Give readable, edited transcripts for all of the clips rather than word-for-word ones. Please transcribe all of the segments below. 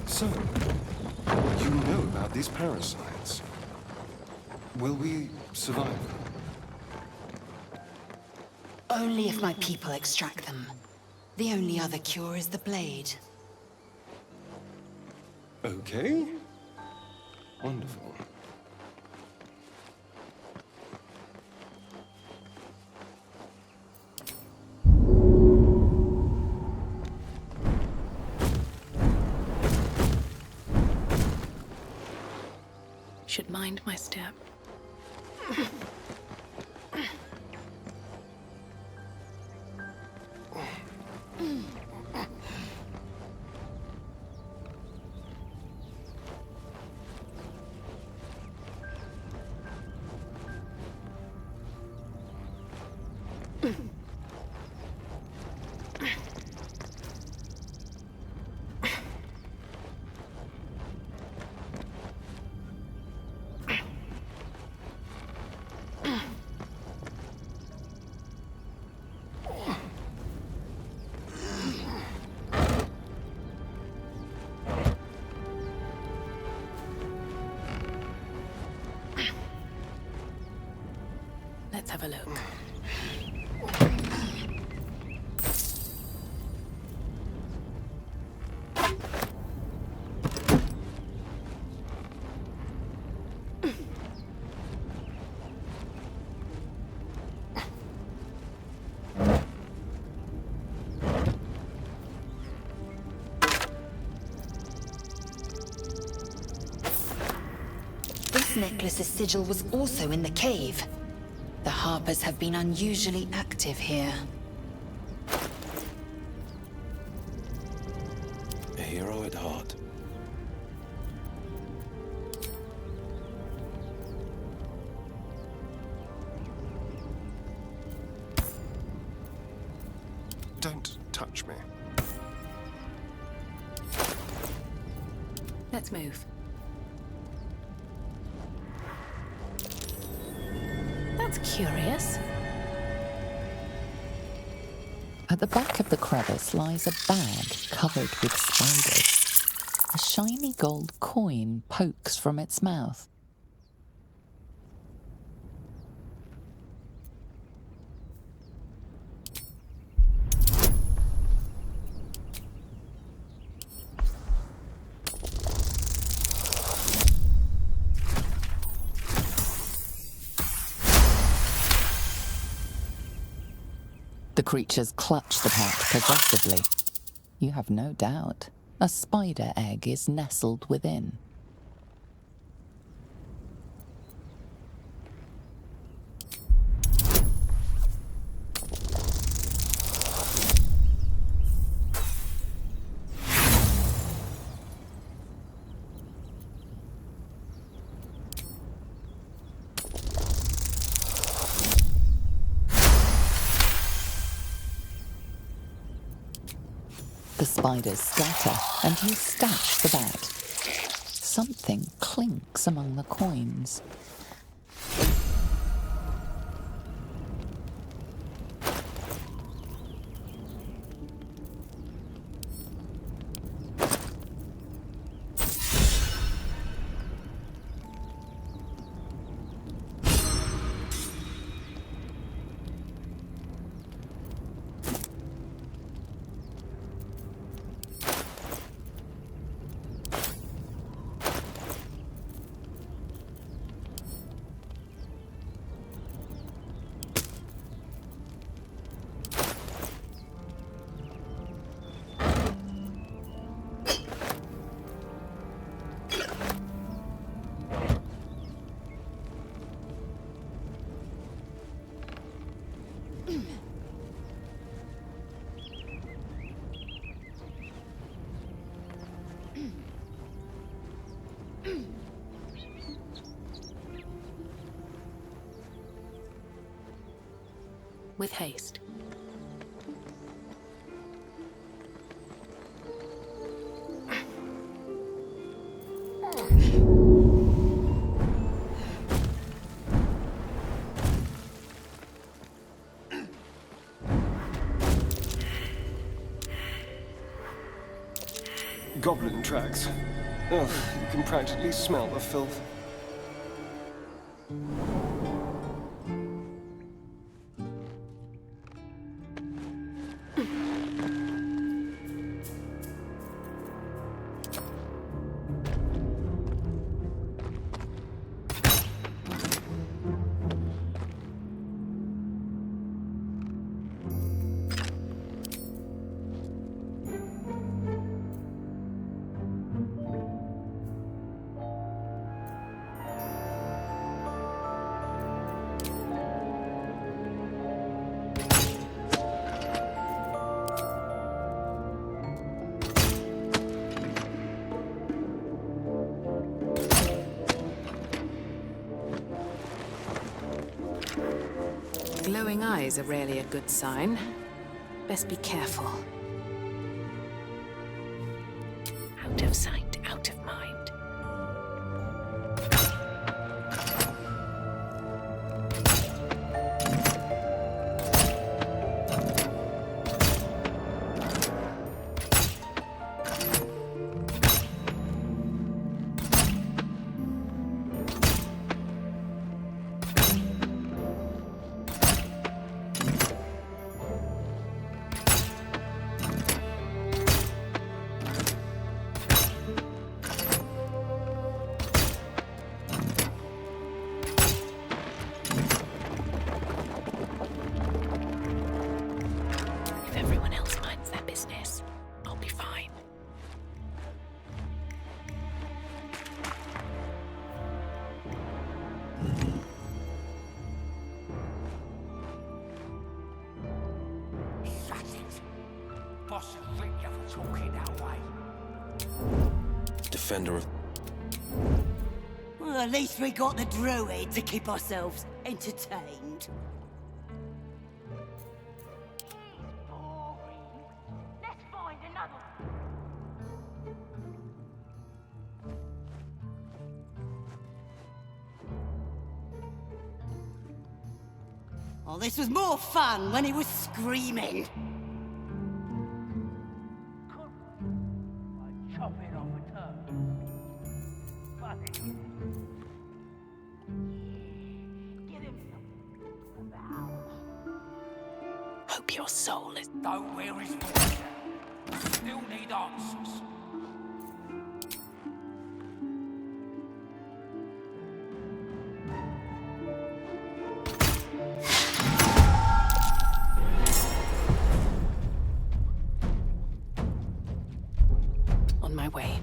So, you know about these parasites. Will we survive? Only if my people extract them. The only other cure is the blade. Okay. Wonderful. Should mind my step. Let's have a look. This necklace's sigil was also in the cave. The Harpers have been unusually active here. A hero at heart. Don't touch me. Let's move. That's curious. At the back of the crevice lies a bag covered with spiders. A shiny gold coin pokes from its mouth. The creatures clutch the pack possessively. You have no doubt. A spider egg is nestled within. The spiders scatter, and you snatch the bag. Something clinks among the coins. With haste. goblin tracks. Ugh, you can practically smell the filth. Glowing eyes are rarely a good sign. Best be careful. Out of sight, out of mind. If everyone else minds their business, I'll be fine. Shut it! Boss will think you for talking that way. Defender of... Well, at least we got the druid to keep ourselves entertained. Boring. Let's find another. Oh, this was more fun when he was screaming. I'd chop it off a turn. Funny. Give him something about. Hope your soul is... Don't wear his voice. Still need answers. On my way.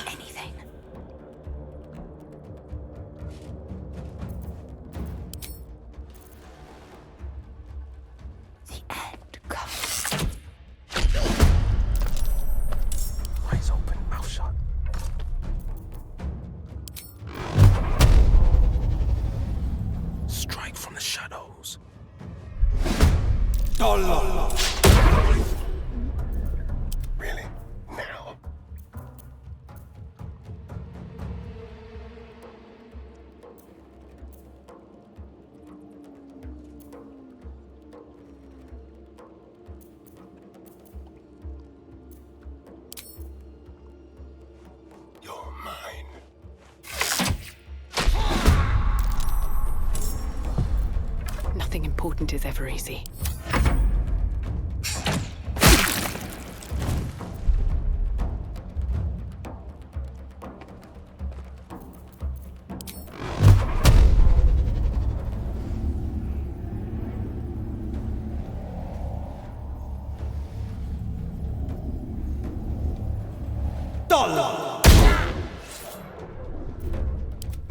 Anything. The end comes. Eyes open, mouth shut. Strike from the shadows. Really? Now? You're mine. Nothing important is ever easy.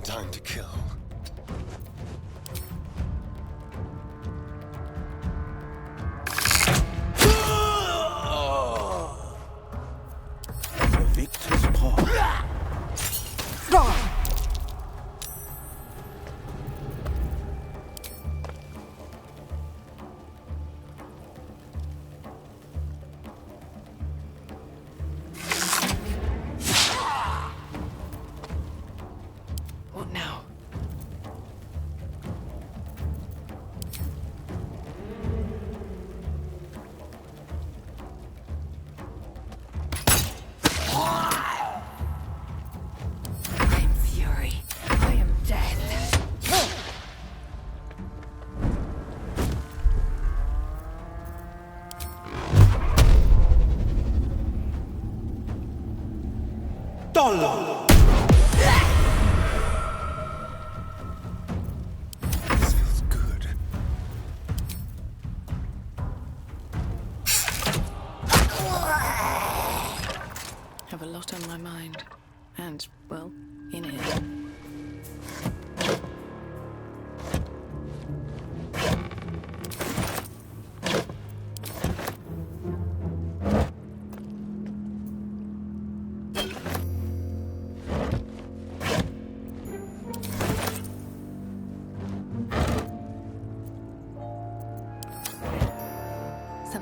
Time to kill. The victor's paw.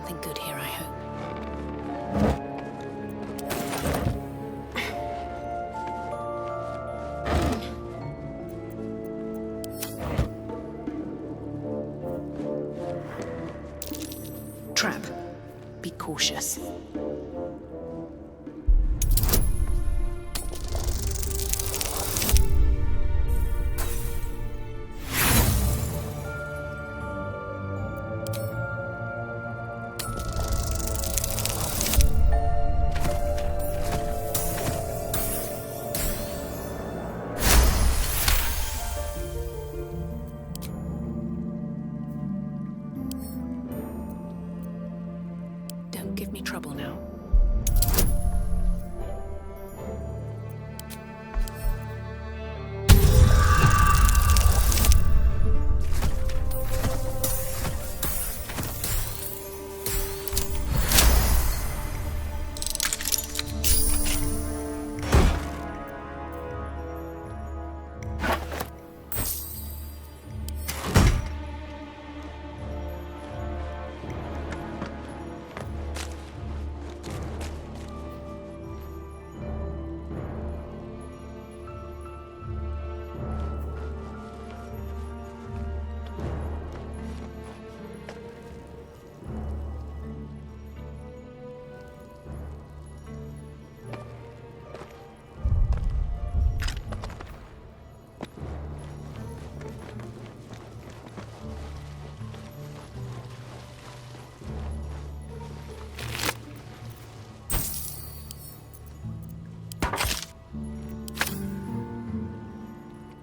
something good here, I hope. Trap. Be cautious. Don't give me trouble now.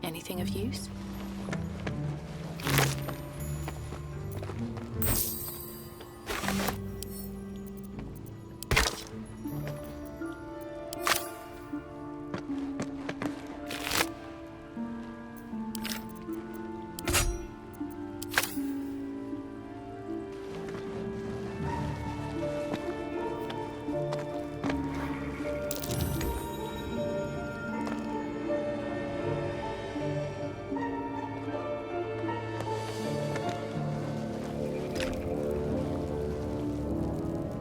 Anything of use?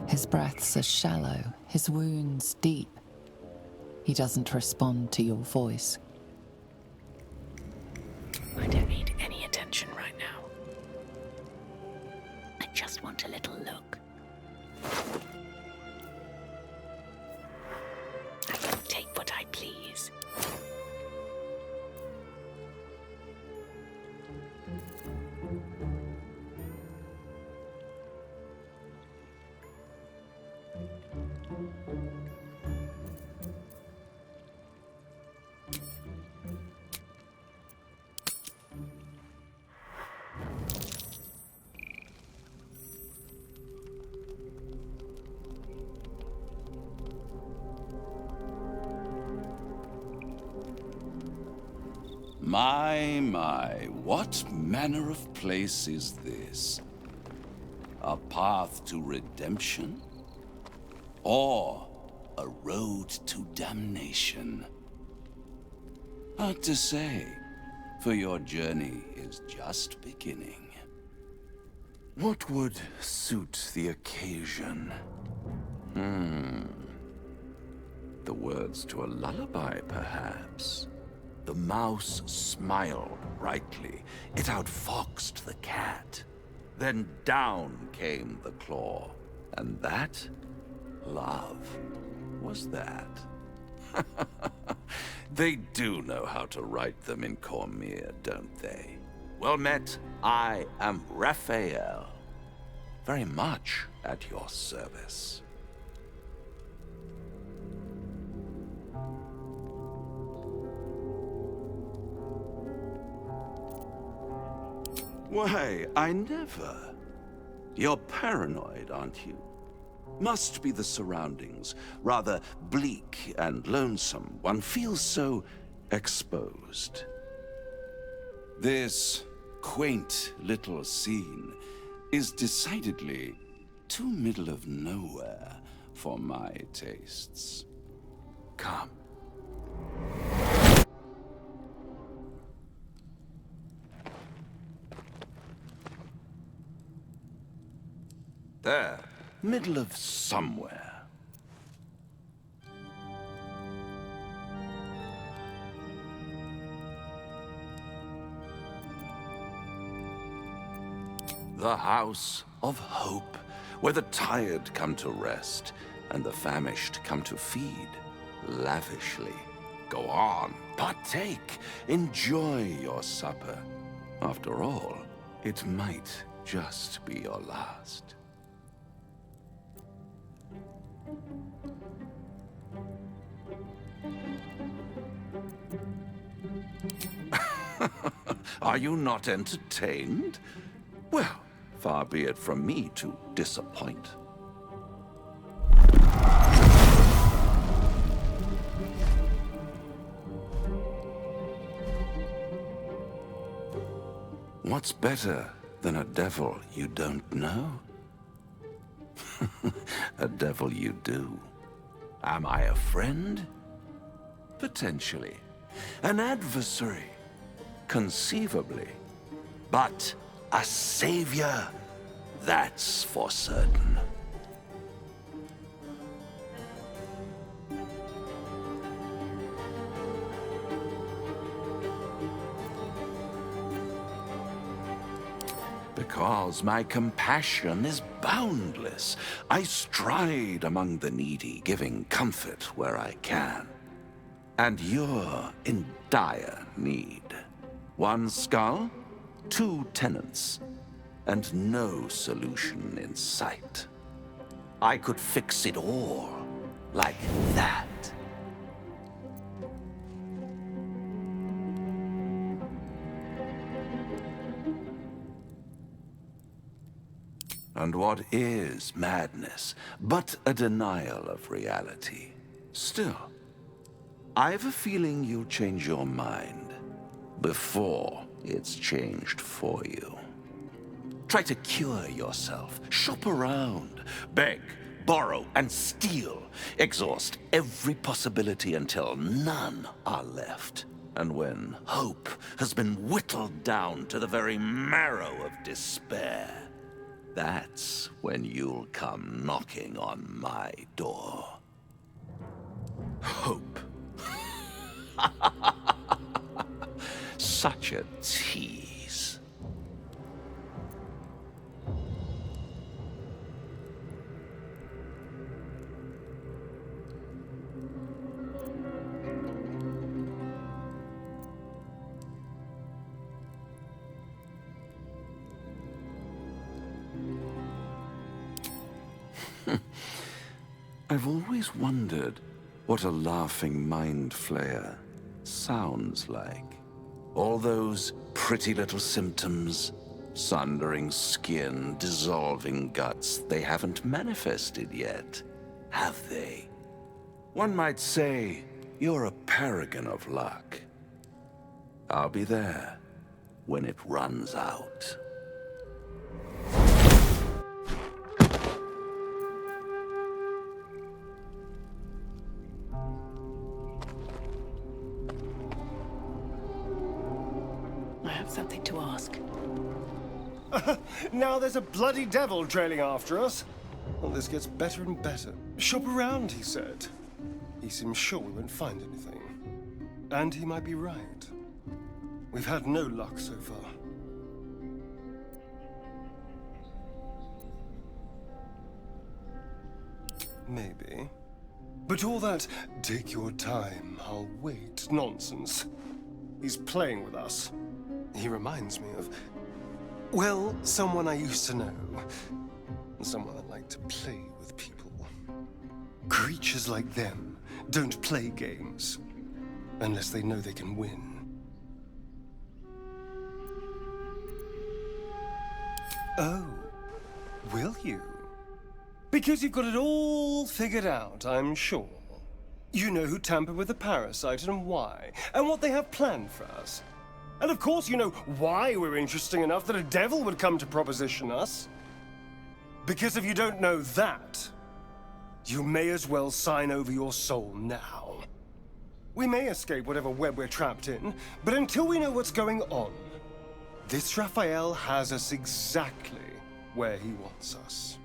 His breaths are shallow, his wounds deep. He doesn't respond to your voice. I don't need any attention right now. I just want a little look. I can take what I please. My, what manner of place is this? A path to redemption? Or a road to damnation? Hard to say, for your journey is just beginning. What would suit the occasion? The words to a lullaby, perhaps. The mouse smiled brightly. It outfoxed the cat. Then down came the claw. And that, love, was that. They do know how to write them in Cormyr, don't they? Well met, I am Raphael. Very much at your service. Why, I never. You're paranoid, aren't you? Must be the surroundings. Rather bleak and lonesome. One feels so exposed. This quaint little scene is decidedly too middle of nowhere for my tastes. Come. There. middle of somewhere. The House of Hope, where the tired come to rest and the famished come to feed lavishly. Go on, partake, enjoy your supper. After all, it might just be your last. Are you not entertained? Well, far be it from me to disappoint. What's better than a devil you don't know? A devil you do. Am I a friend? Potentially. An adversary? Conceivably. But a savior? That's for certain. Because my compassion is boundless. I stride among the needy, giving comfort where I can. And you're in dire need. One skull, 2 tenants, and no solution in sight. I could fix it all like that. And what is madness but a denial of reality? Still, I've a feeling you'll change your mind before it's changed for you. Try to cure yourself, shop around, beg, borrow, and steal. Exhaust every possibility until none are left. And when hope has been whittled down to the very marrow of despair, that's when you'll come knocking on my door. Hope. Such a tease. I've always wondered what a laughing mind flayer sounds like. All those pretty little symptoms, sundering skin, dissolving guts, they haven't manifested yet, have they? One might say you're a paragon of luck. I'll be there when it runs out. I have something to ask. Now there's a bloody devil trailing after us. Well, this gets better and better. Shop around, he said. He seems sure we won't find anything. And he might be right. We've had no luck so far. Maybe. But all that, take your time, I'll wait nonsense. He's playing with us. He reminds me of, well, someone I used to know. Someone that liked to play with people. Creatures like them don't play games unless they know they can win. Oh, will you? Because you've got it all figured out, I'm sure. You know who tampered with the parasite and why, and what they have planned for us. And of course you know why we're interesting enough that a devil would come to proposition us. Because if you don't know that, you may as well sign over your soul now. We may escape whatever web we're trapped in, but until we know what's going on, this Raphael has us exactly where he wants us.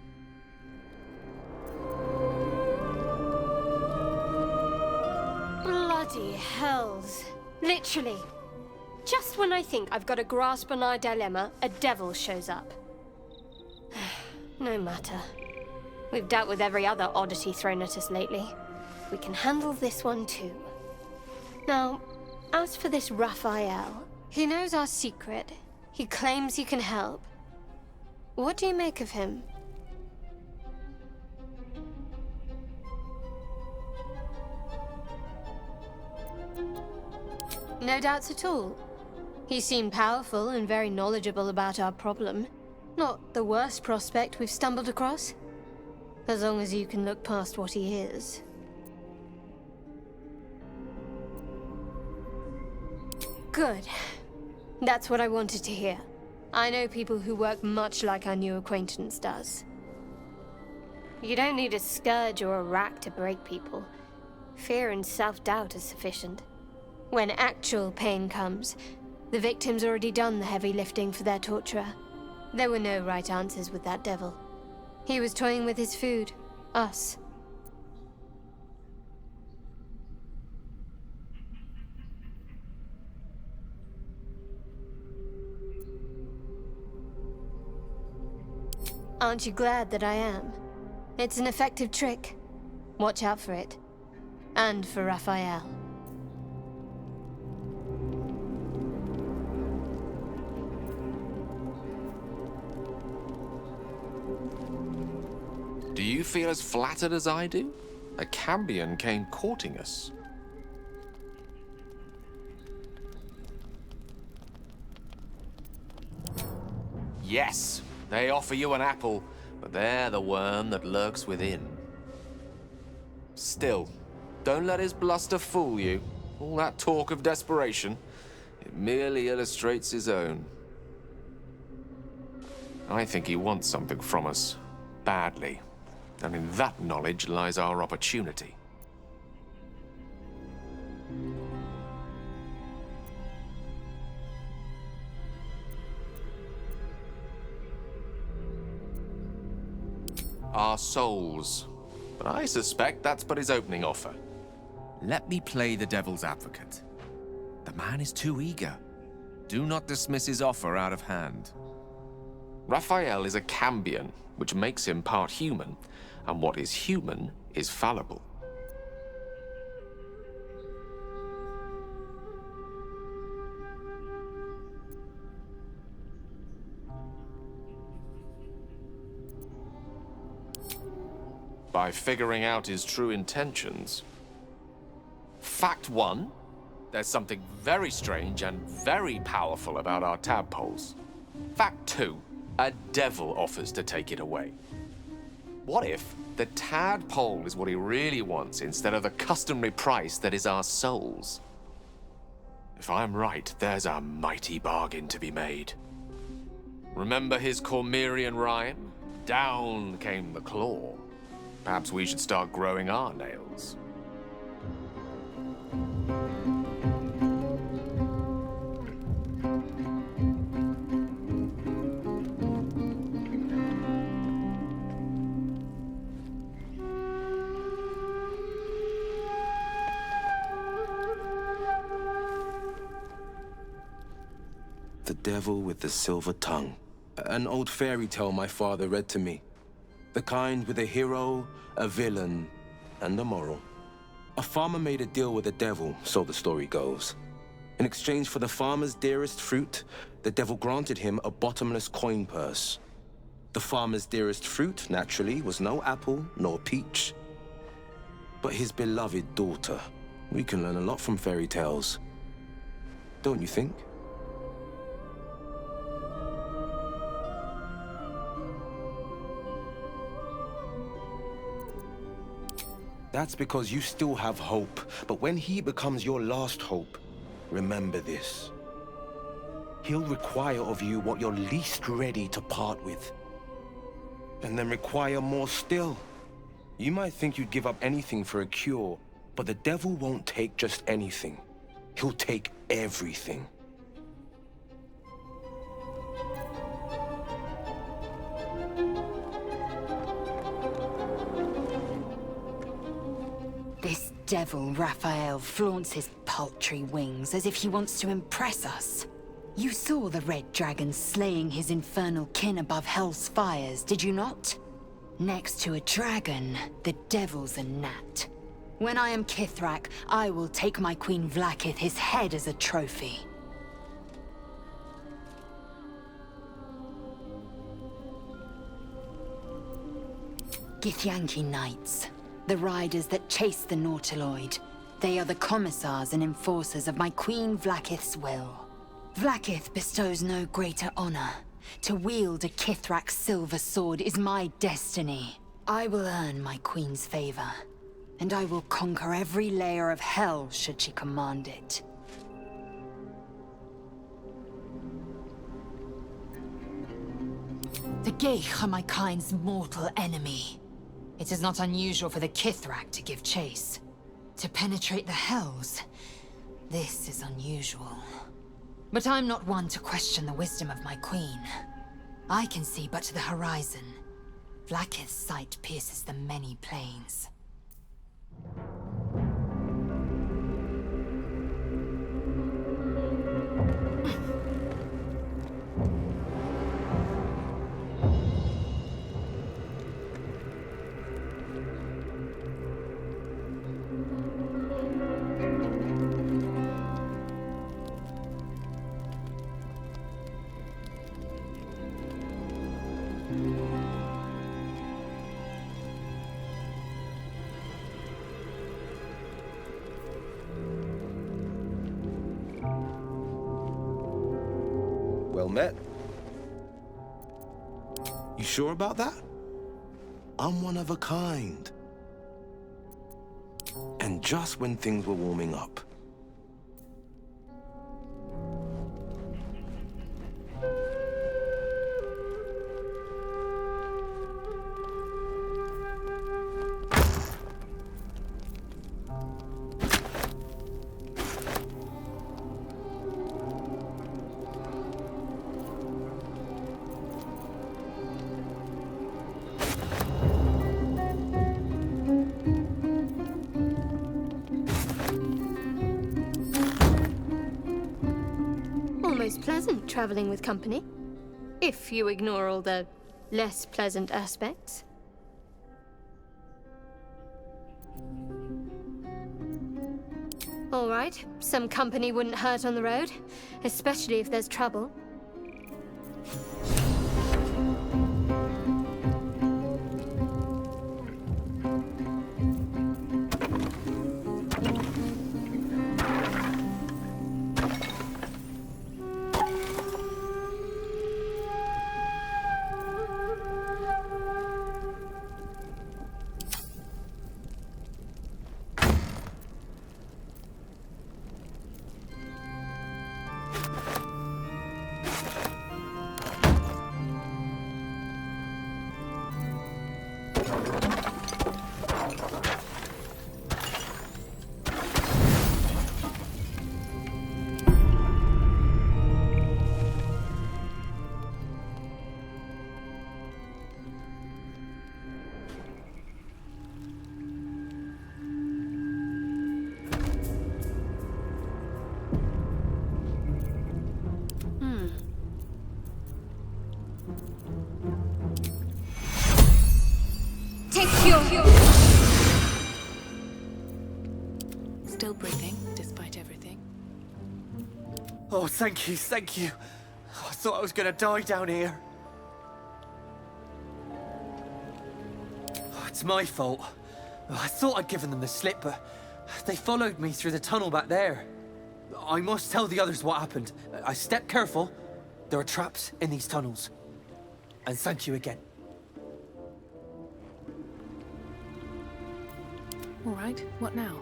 Bloody hells. Literally. Just when I think I've got a grasp on our dilemma, a devil shows up. No matter. We've dealt with every other oddity thrown at us lately. We can handle this one too. Now, as for this Raphael, he knows our secret. He claims he can help. What do you make of him? No doubts at all. He seemed powerful and very knowledgeable about our problem. Not the worst prospect we've stumbled across. As long as you can look past what he is. Good. That's what I wanted to hear. I know people who work much like our new acquaintance does. You don't need a scourge or a rack to break people. Fear and self-doubt is sufficient. When actual pain comes, the victim's already done the heavy lifting for their torturer. There were no right answers with that devil. He was toying with his food. Us. Aren't you glad that I am? It's an effective trick. Watch out for it. And for Raphael. Do you feel as flattered as I do? A Cambion came courting us. Yes, they offer you an apple, but they're the worm that lurks within. Still, don't let his bluster fool you. All that talk of desperation, it merely illustrates his own. I think he wants something from us, badly. And in that knowledge lies our opportunity. Our souls. But I suspect that's but his opening offer. Let me play the devil's advocate. The man is too eager. Do not dismiss his offer out of hand. Raphael is a Cambion, which makes him part human, and what is human is fallible. By figuring out his true intentions. Fact 1, there's something very strange and very powerful about our tadpoles. Fact 2, a devil offers to take it away. What if the tadpole is what he really wants instead of the customary price that is our souls? If I'm right, there's a mighty bargain to be made. Remember his Cormyrean rhyme? Down came the claw. Perhaps we should start growing our nails. The Devil with the Silver Tongue. An old fairy tale my father read to me. The kind with a hero, a villain, and a moral. A farmer made a deal with the devil, so the story goes. In exchange for the farmer's dearest fruit, the devil granted him a bottomless coin purse. The farmer's dearest fruit, naturally, was no apple nor peach, but his beloved daughter. We can learn a lot from fairy tales, don't you think? That's because you still have hope. But when he becomes your last hope, remember this. He'll require of you what you're least ready to part with. And then require more still. You might think you'd give up anything for a cure, but the devil won't take just anything. He'll take everything. This devil Raphael flaunts his paltry wings as if he wants to impress us. You saw the red dragon slaying his infernal kin above Hell's fires, did you not? Next to a dragon, the devil's a gnat. When I am Kithrak, I will take my Queen Vlaakith his head as a trophy. Githyanki Knights, the riders that chase the Nautiloid. They are the commissars and enforcers of my Queen Vlaakith's will. Vlaakith bestows no greater honor. To wield a Kithrak silver sword is my destiny. I will earn my queen's favor, and I will conquer every layer of hell should she command it. The Geich are my kind's mortal enemy. It is not unusual for the Kithrak to give chase. To penetrate the hells, this is unusual. But I'm not one to question the wisdom of my queen. I can see but to the horizon. Vlaakith's sight pierces the many planes. Well met. You sure about that? I'm one of a kind. And just when things were warming up. Almost pleasant traveling with company, if you ignore all the less pleasant aspects. All right, some company wouldn't hurt on the road, especially if there's trouble. Still breathing, despite everything. Oh, thank you, thank you. I thought I was gonna die down here. Oh, it's my fault. I thought I'd given them the slip, but they followed me through the tunnel back there. I must tell the others what happened. I stepped careful. There are traps in these tunnels. And thank you again. All right, what now?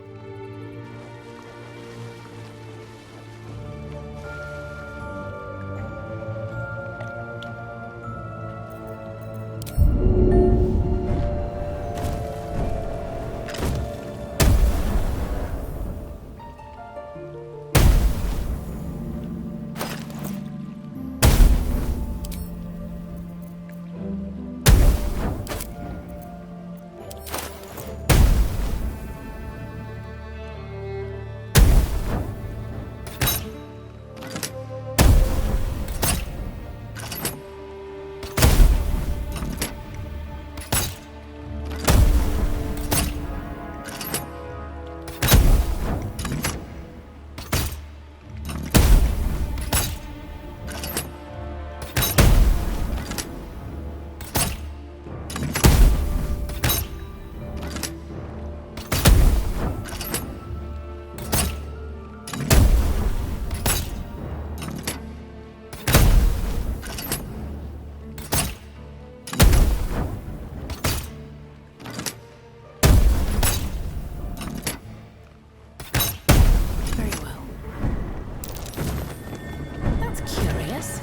Curious.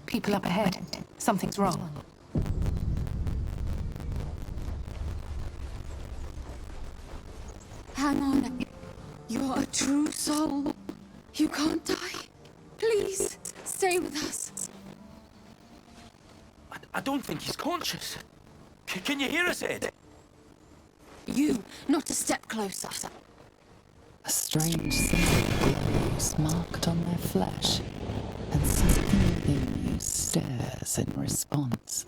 People up ahead. Something's wrong. Hang on. You're a true soul. You can't die. Please, stay with us. I don't think he's conscious. Can you hear us, Ed? You, not a step closer. A strange symbol glows marked on their flesh, and something within you stirs in response.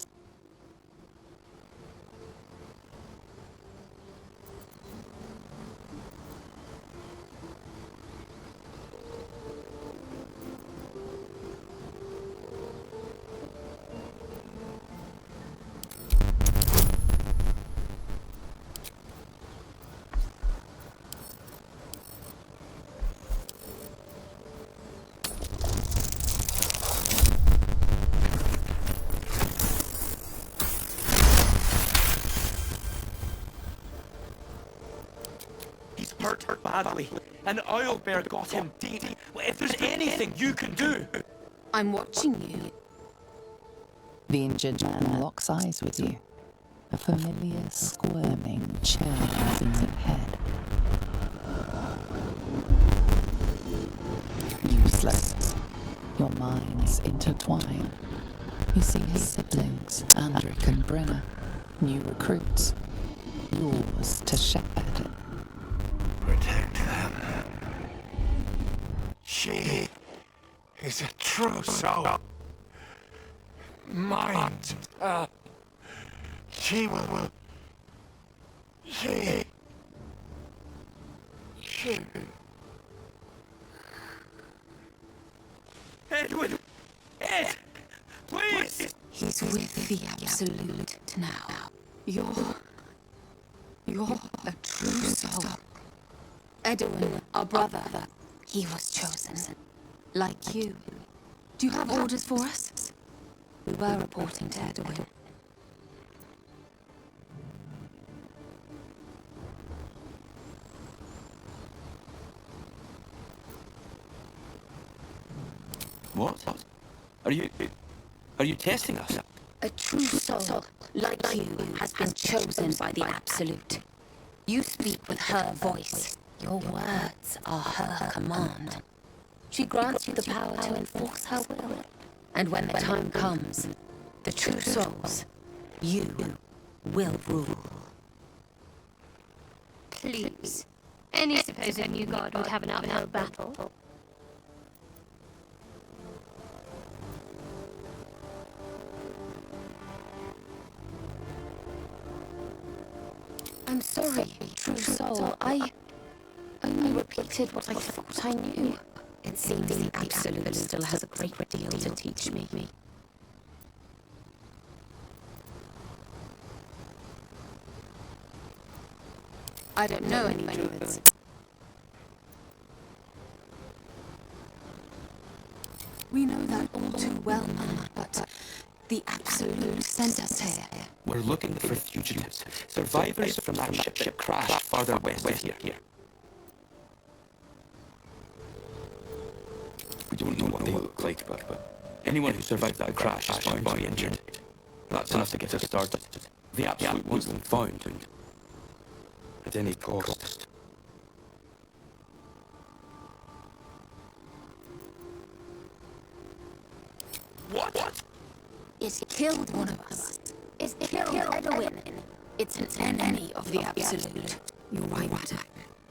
Hurt badly, and Owlbear got him deep. If there's anything you can do... I'm watching you. The injured man locks eyes with you. A familiar squirming churns in your head. Useless. Your minds intertwine. You see his siblings, Andric and Brenna, new recruits, yours to shepherd. Protect them. She is a true soul. Mind. She will. She. Edwin! Ed! Please! He's with the Absolute now. You're a true soul. Edwin, our brother, he was chosen. Like you. Do you have orders for us? We were reporting to Edwin. What? Are you testing us? A true soul, like you, has been chosen by the Absolute. You speak with her voice. Your words are her command. She grants you the power to enforce her will. And when the time comes, the true souls, you will rule. Please. Any supposed new god would have an uphill battle. I'm sorry, true soul. I only repeated what I thought I knew. It seems the Absolute still has a great deal to teach me. I don't know any druids. We know that all too well, Mama, but the Absolute sent us here. We're looking for fugitives, survivors from that ship that crashed farther west of here. We don't know what they look like, but anyone who survived that crash is bound to be injured. That's enough to get us started. The Absolute wants them found, at any cost. What? It's killed one of us. It's killed Edwin. It's an enemy of the Absolute. You're right.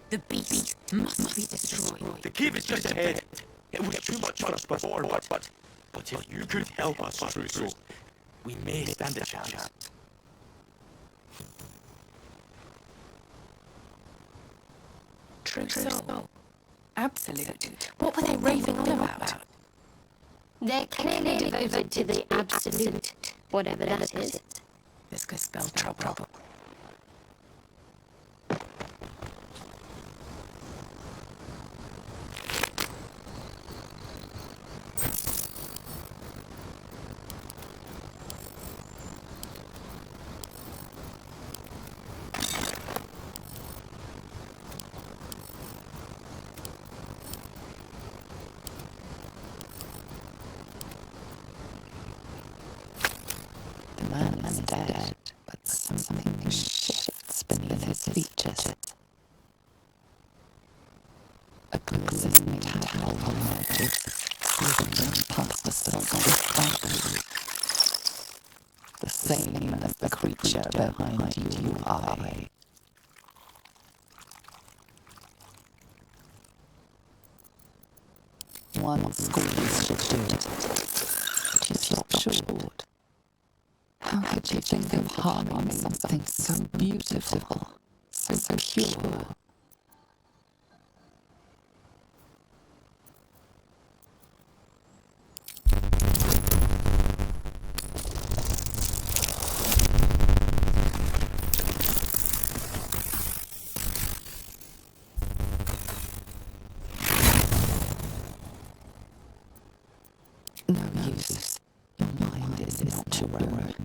The beast must be destroyed. The cave is just ahead. It was too much for us before, but if you could help us, true soul, we may stand a chance. True soul. Absolute. What were they raving on about? They're clearly devoted to the Absolute, whatever that is. This could spell trouble. The man is dead, but something shifts beneath his features. A glistening towel emerges, slithering past the surface. The same as the creature behind you eye. One squeeze should do it, but you stop short. How could you think of harming something so beautiful, so pure? No use. Your mind is not your own.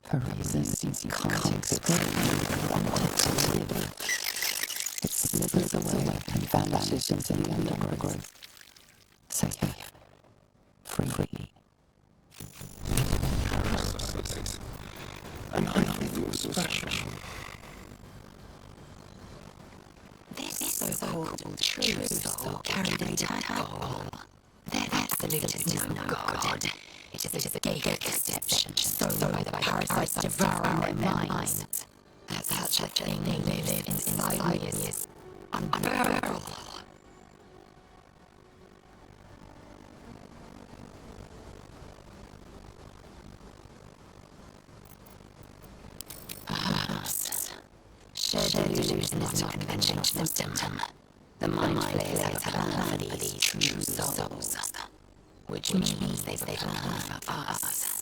For reasons you can't explain, you want it to live. It slithers away and vanishes into the undergrowth. Safe. Free. And I feel special. This so-called true soul carried a tadpole. Their Absolute is no god. It is a gate of deception, sown by the parasites devouring their minds. That such a thing lives inside me is unbearable. Perhaps shared delusion is not a conventional symptom. The mind flayers have a plan for these true souls, which means they've a plan for us.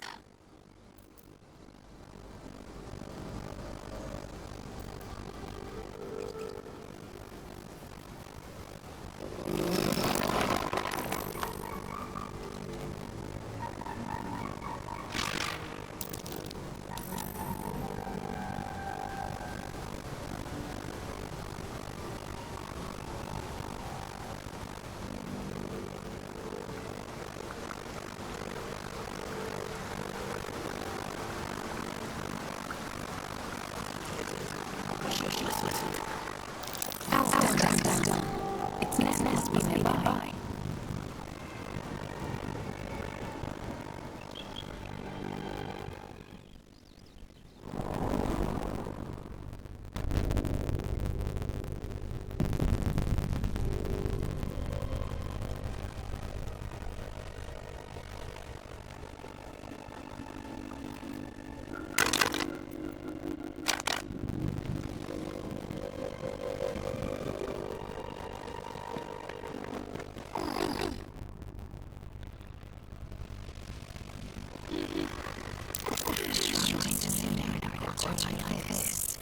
watching like this.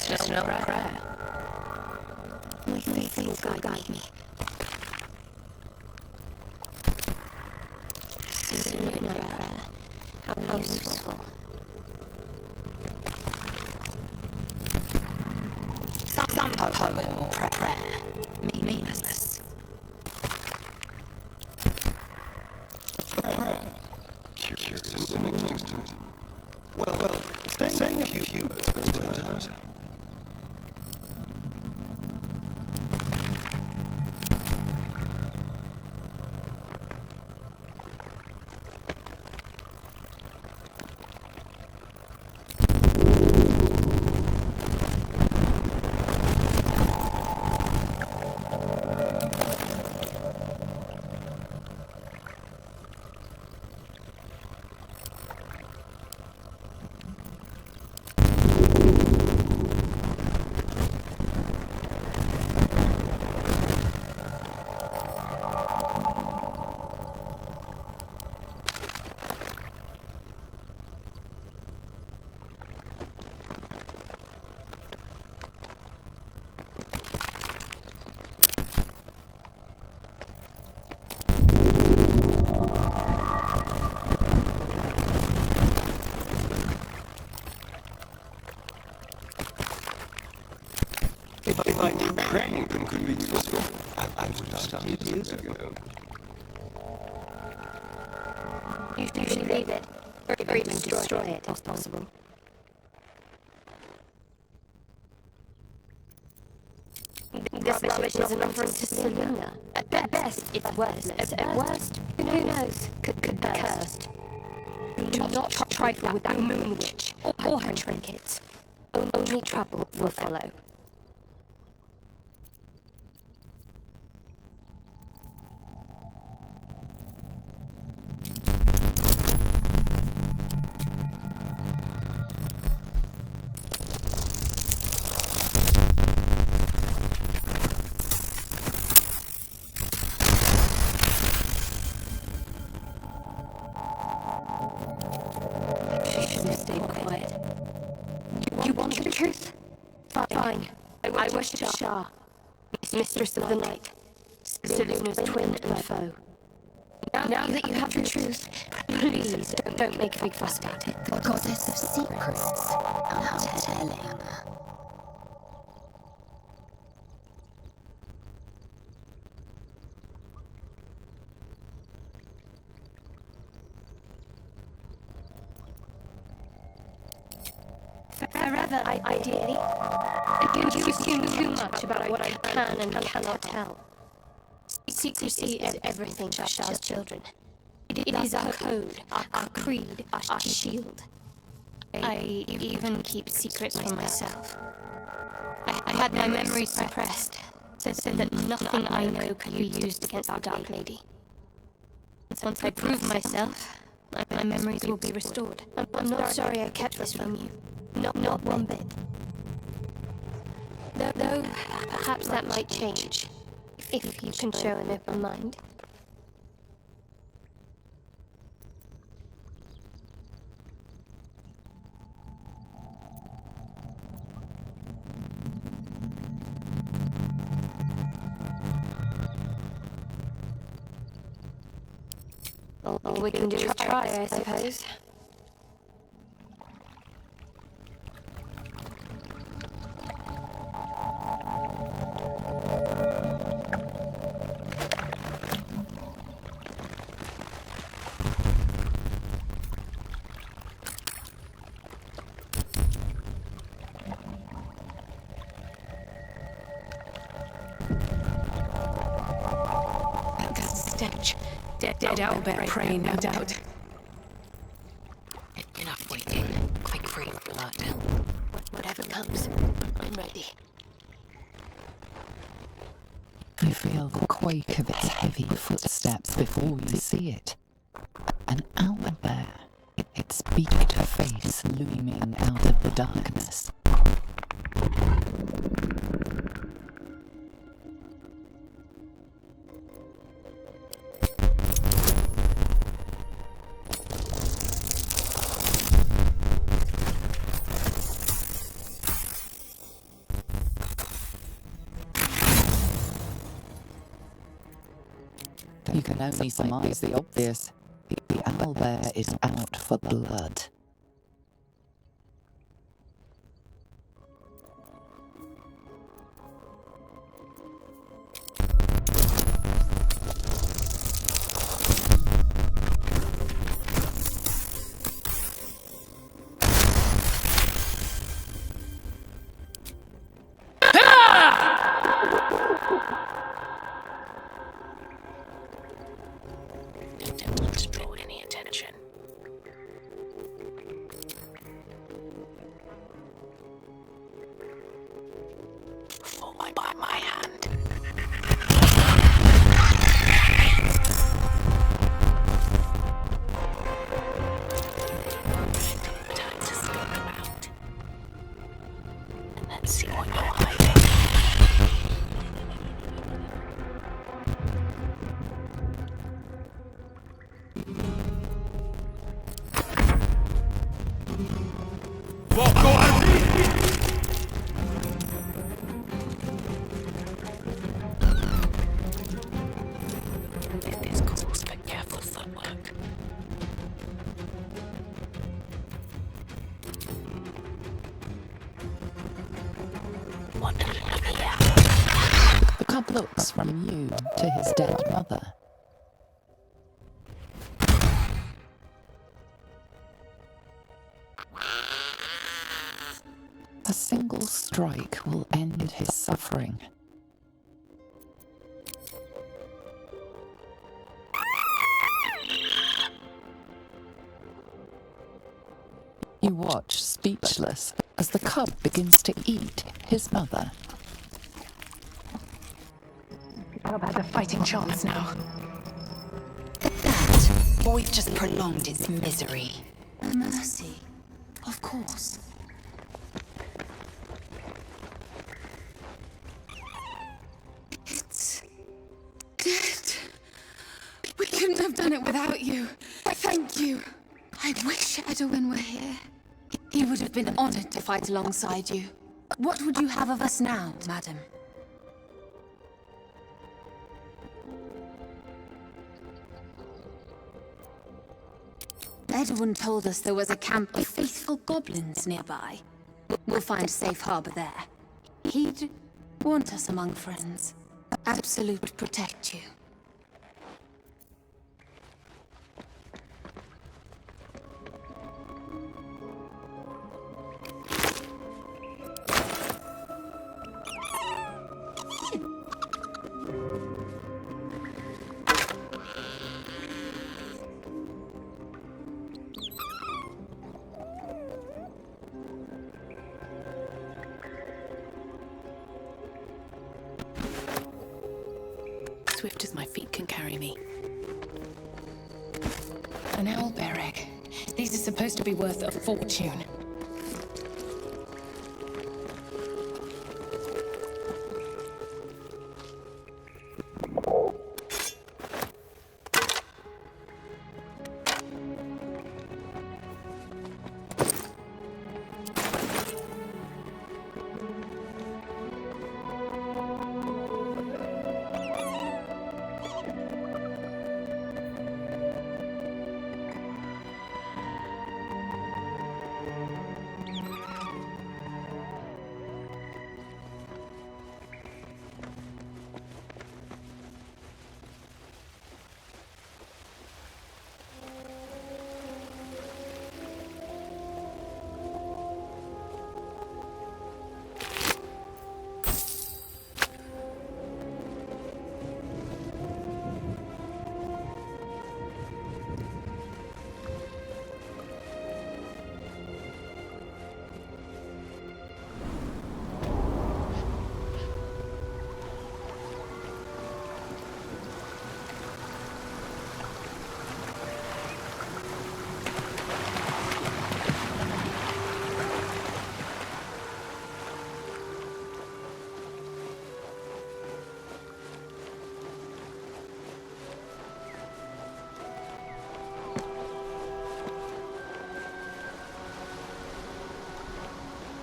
It's no prayer. My faith will guide me. Sooner than prayer. How useful. Some poem or prayer. Meaningless. Curious and interesting. Well, saying a few words goes without. If I knew praying them could be useful, I would have started years ago. You should leave it, or even destroy it if possible. This rubbish is an offering to Selena. At best, it's worthless. At worst, who knows, could be cursed. Do not trifle with that moon witch or her trinkets. Only trouble will follow. Stay quiet. You want the truth? Fine. I worship Shah, mistress of the night, Selena's twin and foe. Now that you have the truth, please don't make a big fuss about it. The goddess of secrets. How telling. Forever, ideally. And you assume too much about what I can and cannot tell. Secrecy is everything for Shah's children. It is our code, our creed, our shield. I even keep secrets from myself. I had my memories suppressed, so that nothing I know could be used against our Dark Lady. Once I prove myself, my memories will be restored. I'm not sorry I kept this from you. Not one bit. Though, perhaps that might change, if you can show an open mind. All we can do is try, I suppose. stench. Dead owlbear prey, no doubt. Enough waiting. Quick free of blood. Whatever comes, I'm ready. You feel the quake of its heavy footsteps before you see it. An owlbear, its beaked face looming out of the darkness. You can only surmise the obvious. The owlbear is out for blood. Don't want to draw any attention. Fall by my hand. Time to scope about. And let's see what you're hiding. This calls for careful footwork. What do you have here? The cub looks from you to his dead mother. A single strike will end his suffering. You watch, speechless, as the cub begins to eat his mother. Cub has a fighting chance now. That boy just prolonged its misery. Mercy. Of course. It's dead. We couldn't have done it without you. Thank you. I wish Edwin were here. He would have been honored to fight alongside you. What would you have of us now, madam? Edwin told us there was a camp of faithful goblins nearby. We'll find safe harbor there. He'd want us among friends. Absolute protect you. Swift as my feet can carry me. An owlbear egg. These are supposed to be worth a fortune.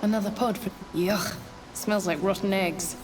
Another pod for... Yuck. Smells like rotten eggs.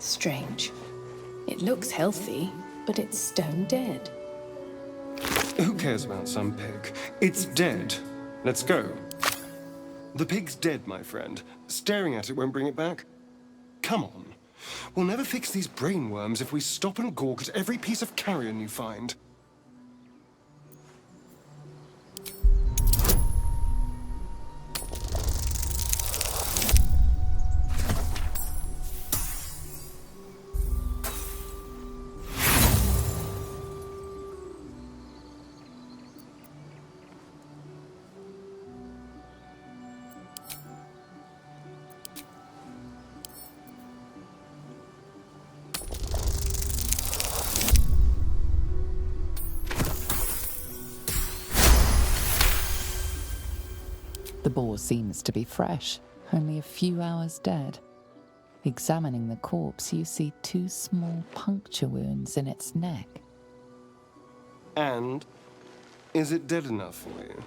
Strange. It looks healthy, but it's stone dead. Who cares about some pig? It's dead. Let's go. The pig's dead, my friend. Staring at it won't bring it back. Come on. We'll never fix these brainworms if we stop and gawk at every piece of carrion you find. The boar seems to be fresh, only a few hours dead. Examining the corpse, you see 2 small puncture wounds in its neck. And is it dead enough for you?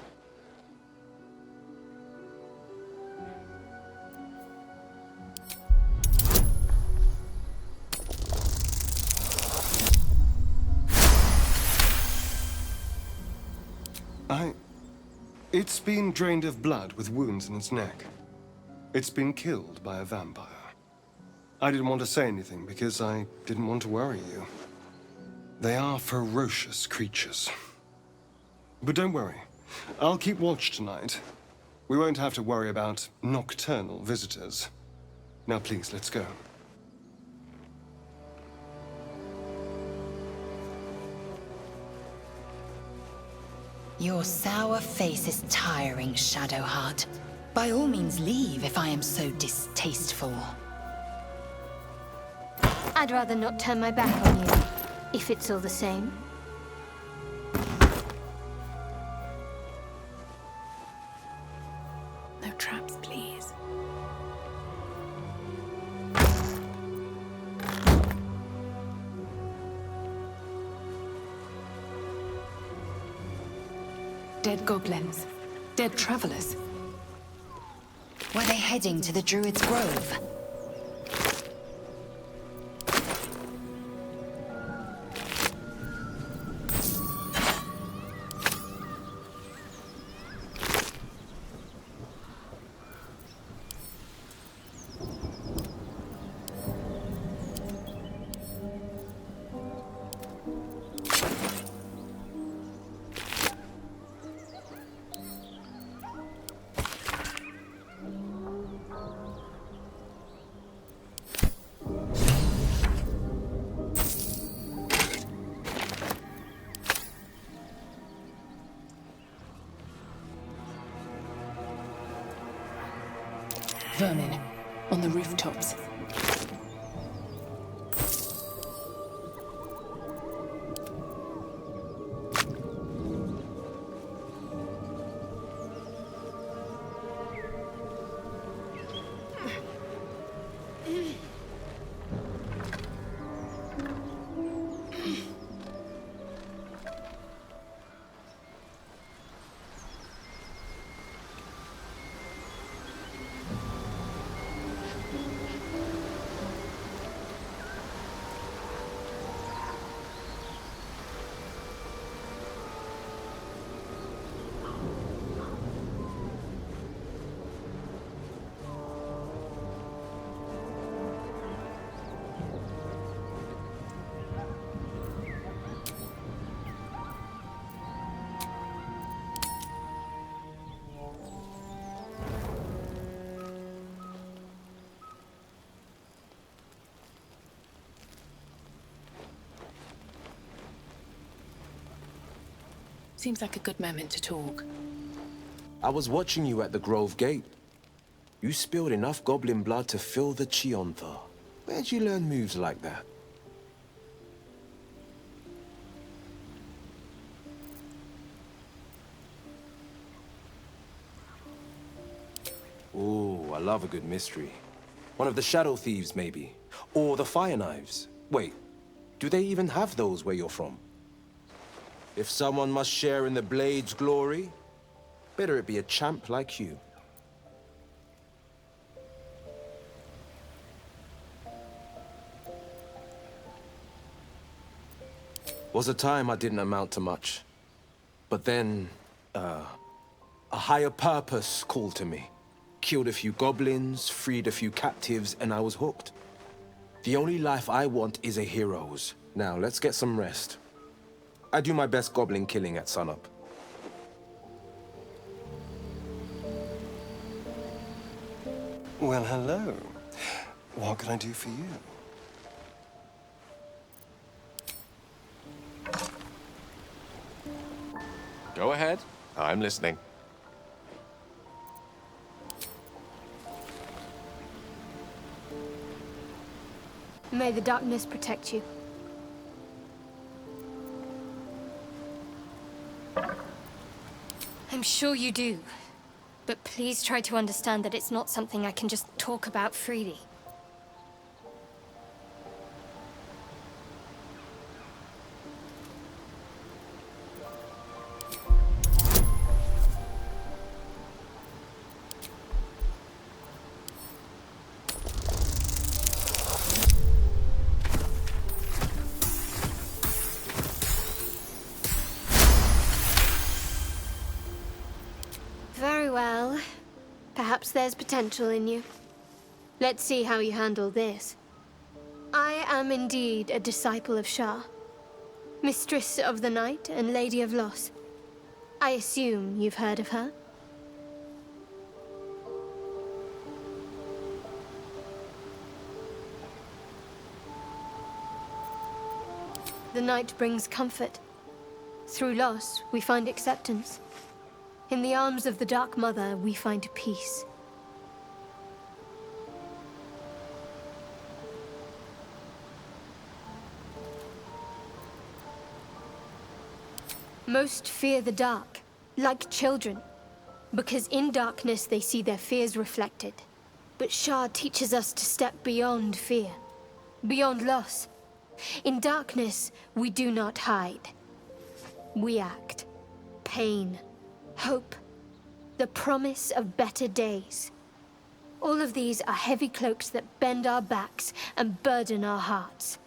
It's been drained of blood with wounds in its neck. It's been killed by a vampire. I didn't want to say anything because I didn't want to worry you. They are ferocious creatures. But don't worry. I'll keep watch tonight. We won't have to worry about nocturnal visitors. Now please, let's go. Your sour face is tiring, Shadowheart. By all means leave if I am so distasteful. I'd rather not turn my back on you, if it's all the same. No traps, please. Dead goblins. Dead travelers. Were they heading to the Druid's Grove? Vermin. On the rooftops. Seems like a good moment to talk. I was watching you at the Grove Gate. You spilled enough goblin blood to fill the Chiontha. Where'd you learn moves like that? Ooh, I love a good mystery. One of the Shadow Thieves, maybe. Or the Fire Knives. Wait, do they even have those where you're from? If someone must share in the Blade's glory, better it be a champ like you. Was a time I didn't amount to much. But then, a higher purpose called to me. Killed a few goblins, freed a few captives, and I was hooked. The only life I want is a hero's. Now, let's get some rest. I do my best goblin killing at sunup. Well, hello. What can I do for you? Go ahead. I'm listening. May the darkness protect you. I'm sure you do. But please try to understand that it's not something I can just talk about freely. Very well. Perhaps there's potential in you. Let's see how you handle this. I am indeed a disciple of Shah, Mistress of the Night and Lady of Loss. I assume you've heard of her? The night brings comfort. Through loss, we find acceptance. In the arms of the Dark Mother, we find peace. Most fear the dark, like children, because in darkness they see their fears reflected. But Shah teaches us to step beyond fear, beyond loss. In darkness, we do not hide. We act. Pain, hope, the promise of better days. All of these are heavy cloaks that bend our backs and burden our hearts.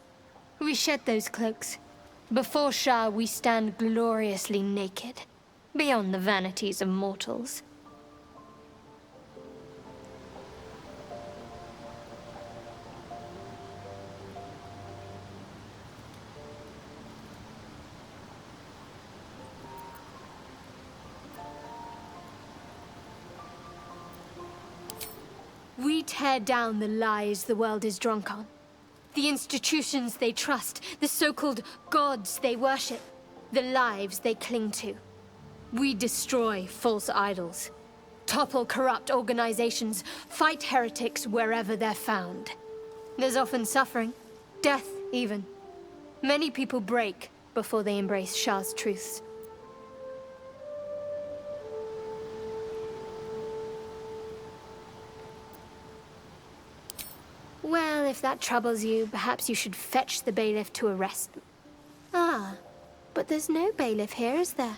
We shed those cloaks. Before Shah, we stand gloriously naked, beyond the vanities of mortals. We tear down the lies the world is drunk on. The institutions they trust, the so-called gods they worship, the lives they cling to. We destroy false idols, topple corrupt organizations, fight heretics wherever they're found. There's often suffering, death even. Many people break before they embrace Shah's truths. Well, if that troubles you, perhaps you should fetch the bailiff to arrest them. Ah, but there's no bailiff here, is there?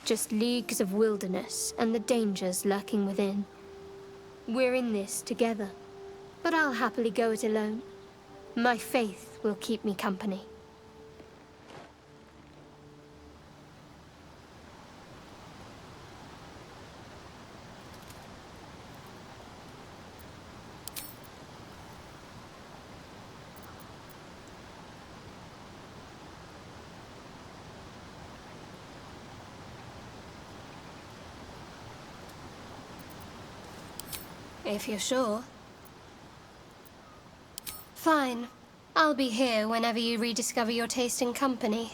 Just leagues of wilderness and the dangers lurking within. We're in this together, but I'll happily go it alone. My faith will keep me company. If you're sure. Fine. I'll be here whenever you rediscover your taste in company.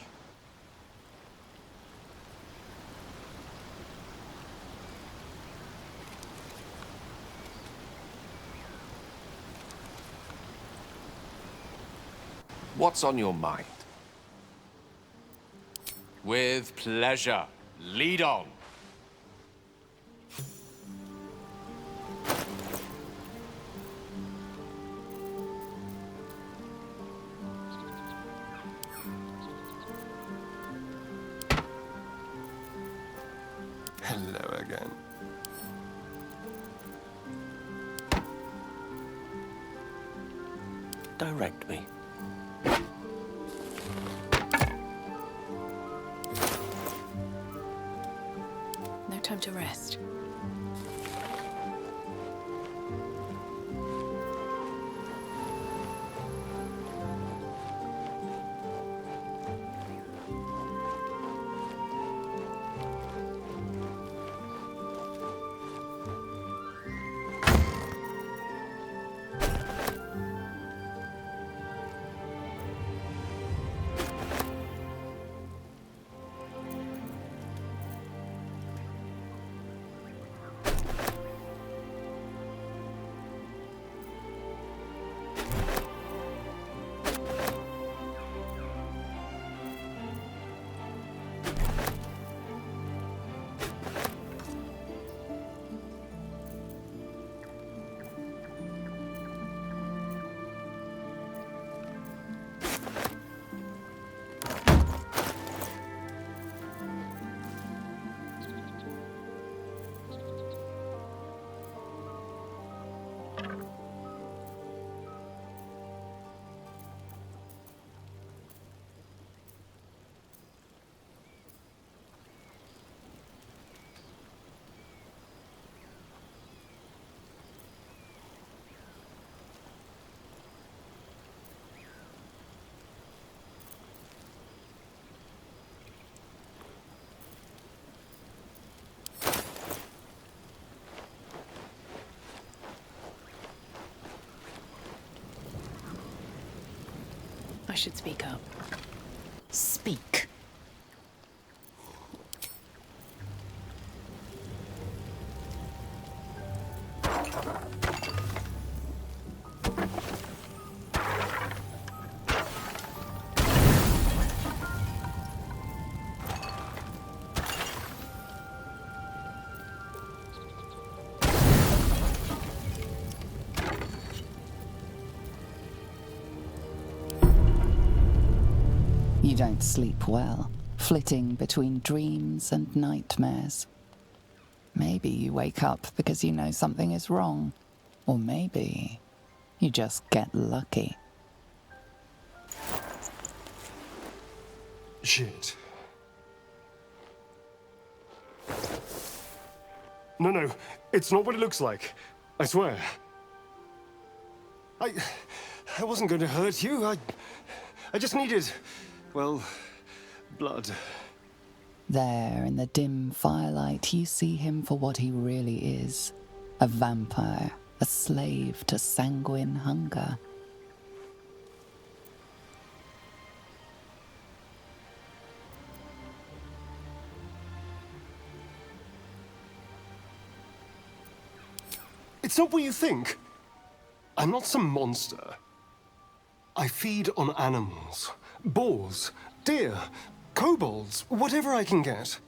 What's on your mind? With pleasure. Lead on. Hello again. Direct me. No time to rest. I should speak up. Speak. You don't sleep well, flitting between dreams and nightmares. Maybe you wake up because you know something is wrong, or maybe you just get lucky. Shit. No, it's not what it looks like. I swear. I wasn't going to hurt you. I just needed, well, blood. There, in the dim firelight, you see him for what he really is. A vampire, a slave to sanguine hunger. It's not what you think. I'm not some monster. I feed on animals. Boars, deer, kobolds, whatever I can get.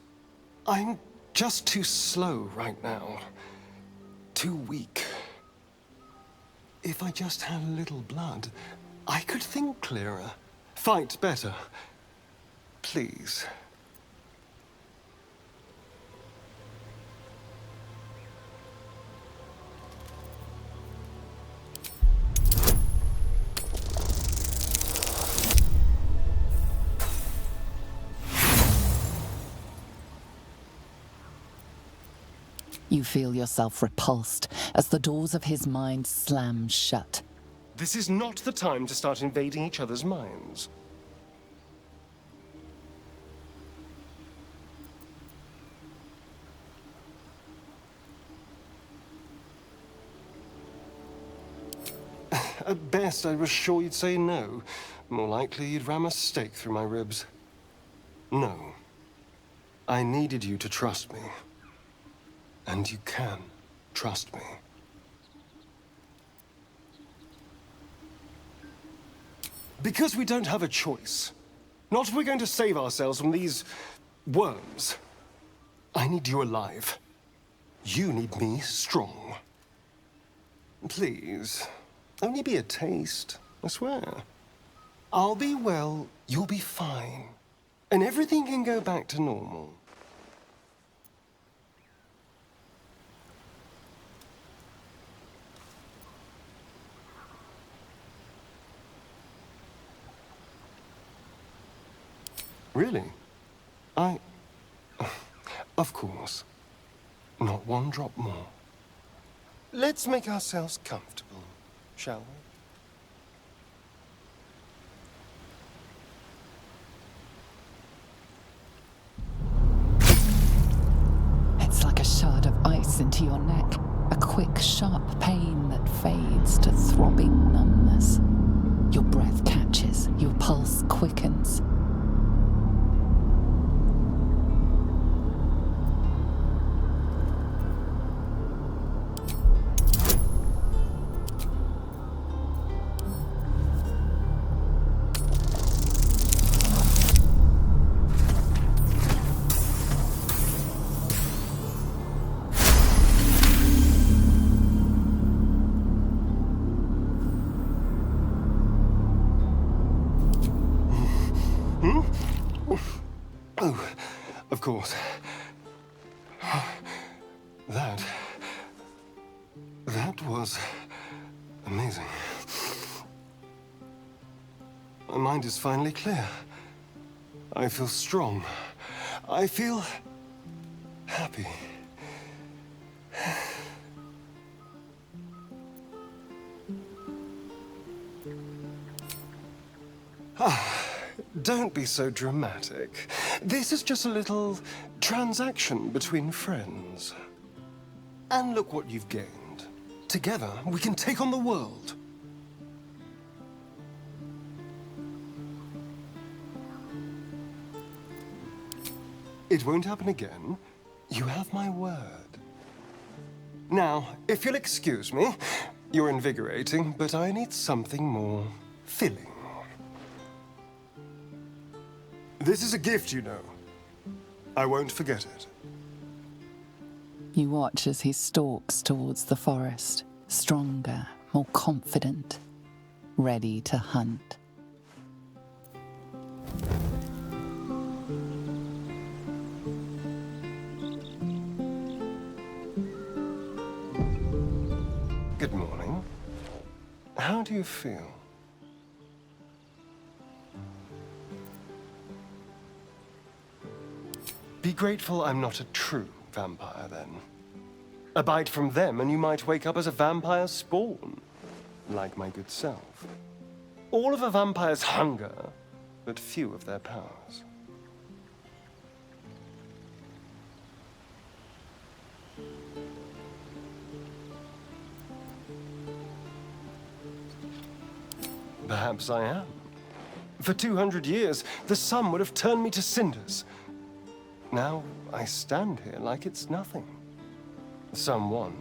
I'm just too slow right now. Too weak. If I just had a little blood, I could think clearer. Fight better. Please. You feel yourself repulsed as the doors of his mind slam shut. This is not the time to start invading each other's minds. At best, I was sure you'd say no. More likely, you'd ram a stake through my ribs. No. I needed you to trust me. And you can trust me. Because we don't have a choice. Not if we're going to save ourselves from these worms. I need you alive. You need me strong. Please, only be a taste, I swear. I'll be well, you'll be fine. And everything can go back to normal. Really? Of course. Not one drop more. Let's make ourselves comfortable, shall we? It's like a shard of ice into your neck. A quick, sharp pain that fades to throbbing numbness. Your breath catches, your pulse quickens. Oh, of course. That was amazing. My mind is finally clear. I feel strong. I feel happy. Don't be so dramatic. This is just a little transaction between friends. And look what you've gained. Together, we can take on the world. It won't happen again. You have my word. Now, if you'll excuse me, you're invigorating, but I need something more filling. This is a gift, you know. I won't forget it. You watch as he stalks towards the forest, stronger, more confident, ready to hunt. Good morning. How do you feel? Be grateful I'm not a true vampire, then. A bite from them, and you might wake up as a vampire spawn, like my good self. All of a vampire's hunger, but few of their powers. Perhaps I am. For 200 years, the sun would have turned me to cinders. Now, I stand here like it's nothing. Someone,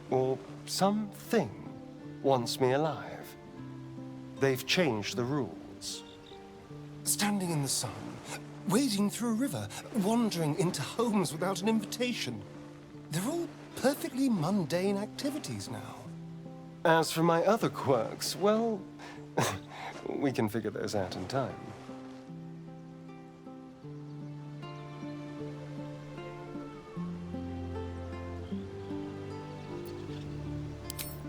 or something, wants me alive. They've changed the rules. Standing in the sun, wading through a river, wandering into homes without an invitation. They're all perfectly mundane activities now. As for my other quirks, well, we can figure those out in time.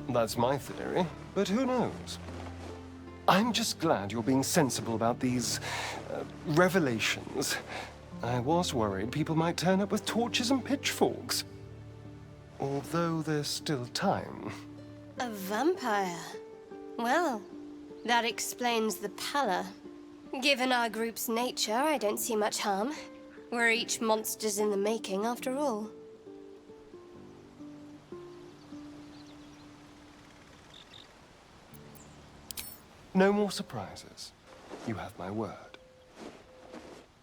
That's my theory, but who knows? I'm just glad you're being sensible about these revelations. I was worried people might turn up with torches and pitchforks. Although there's still time. A vampire? Well, that explains the pallor. Given our group's nature, I don't see much harm. We're each monsters in the making, after all. No more surprises. You have my word.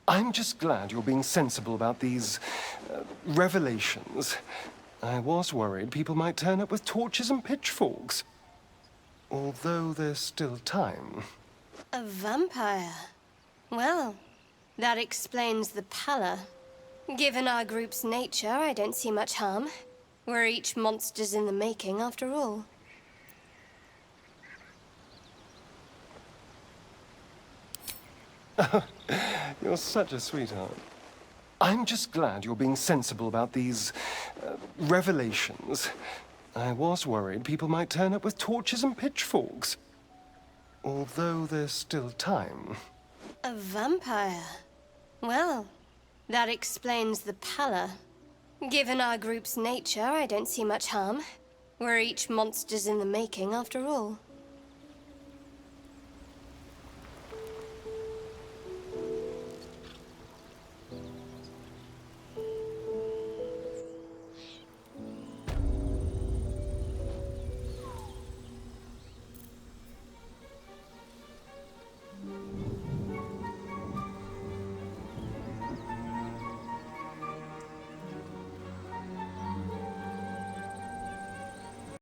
I'm just glad you're being sensible about these revelations. I was worried people might turn up with torches and pitchforks. Although there's still time. A vampire? Well, that explains the pallor. Given our group's nature, I don't see much harm. We're each monsters in the making, after all. You're such a sweetheart. I'm just glad you're being sensible about these revelations. I was worried people might turn up with torches and pitchforks. Although there's still time. A vampire? Well, that explains the pallor. Given our group's nature, I don't see much harm. We're each monsters in the making, after all.